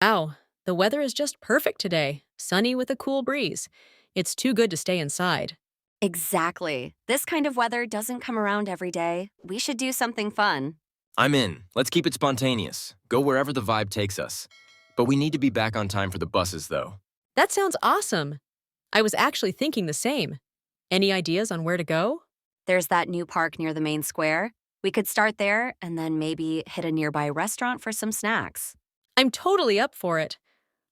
Wow, the weather is just perfect today, sunny with a cool breeze. It's too good to stay inside. Exactly. This kind of weather doesn't come around every day. We should do something fun. I'm in. Let's keep it spontaneous. Go wherever the vibe takes us. But we need to be back on time for the buses, though. That sounds awesome. I was actually thinking the same. Any ideas on where to go? There's that new park near the main square. We could start there and then maybe hit a nearby restaurant for some snacks. I'm totally up for it.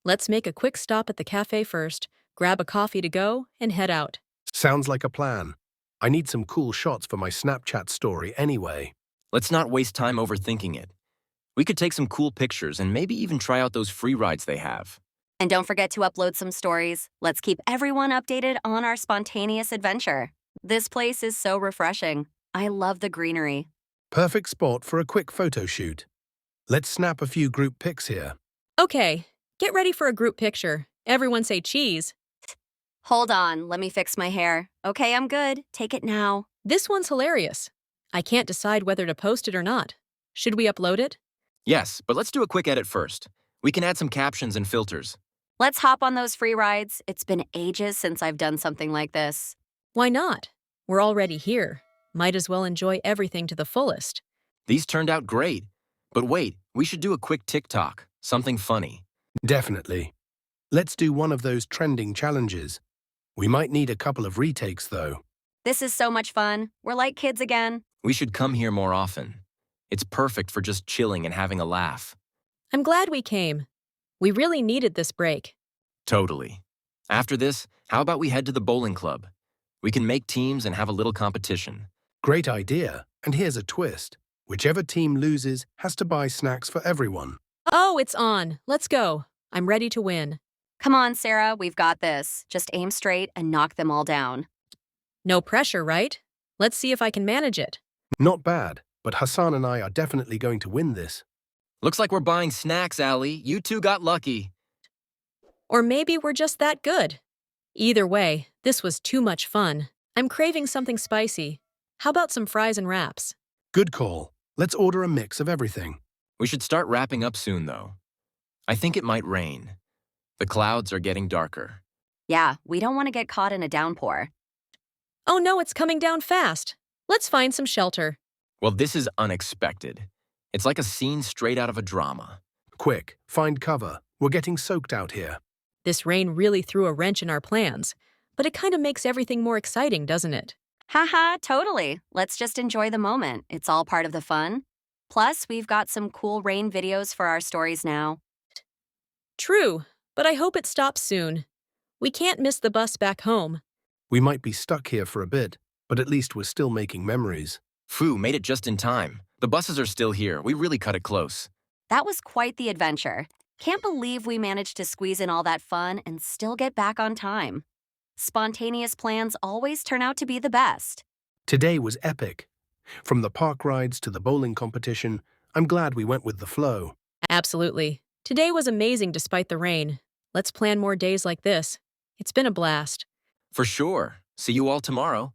Let's make a quick stop at the cafe first, grab a coffee to go, and head out. Sounds like a plan. I need some cool shots for my Snapchat story anyway. Let's not waste time overthinking it. We could take some cool pictures and maybe even try out those free rides they have. And don't forget to upload some stories. Let's keep everyone updated on our spontaneous adventure. This place is so refreshing. I love the greenery. Perfect spot for a quick photo shoot. Let's snap a few group pics here. Okay, get ready for a group picture. Everyone say cheese. Hold on, let me fix my hair. Okay, I'm good. Take it now. This one's hilarious. I can't decide whether to post it or not. Should we upload it? Yes, but let's do a quick edit first. We can add some captions and filters. Let's hop on those free rides. It's been ages since I've done something like this. Why not? We're already here. Might as well enjoy everything to the fullest. These turned out great. But wait, we should do a quick TikTok. Something funny. Definitely. Let's do one of those trending challenges. We might need a couple of retakes, though. This is so much fun. We're like kids again. We should come here more often. It's perfect for just chilling and having a laugh. I'm glad we came. We really needed this break. Totally. After this, how about we head to the bowling club? We can make teams and have a little competition. Great idea. And here's a twist. Whichever team loses has to buy snacks for everyone. Oh, it's on. Let's go. I'm ready to win. Come on, Sarah, we've got this. Just aim straight and knock them all down. No pressure, right? Let's see if I can manage it. Not bad, but Hassan and I are definitely going to win this. Looks like we're buying snacks, Allie. You two got lucky. Or maybe we're just that good. Either way, this was too much fun. I'm craving something spicy. How about some fries and wraps? Good call. Let's order a mix of everything. We should start wrapping up soon, though. I think it might rain. The clouds are getting darker. Yeah, we don't want to get caught in a downpour. Oh no, it's coming down fast. Let's find some shelter. Well, this is unexpected. It's like a scene straight out of a drama. Quick, find cover. We're getting soaked out here. This rain really threw a wrench in our plans, but it kind of makes everything more exciting, doesn't it? Haha, totally. Let's just enjoy the moment. It's all part of the fun. Plus, we've got some cool rain videos for our stories now. True, but I hope it stops soon. We can't miss the bus back home. We might be stuck here for a bit, but at least we're still making memories. Phew, made it just in time. The buses are still here. We really cut it close. That was quite the adventure. Can't believe we managed to squeeze in all that fun and still get back on time. Spontaneous plans always turn out to be the best. Today was epic. From the park rides to the bowling competition, I'm glad we went with the flow. Absolutely. Today was amazing despite the rain. Let's plan more days like this. It's been a blast. For sure. See you all tomorrow.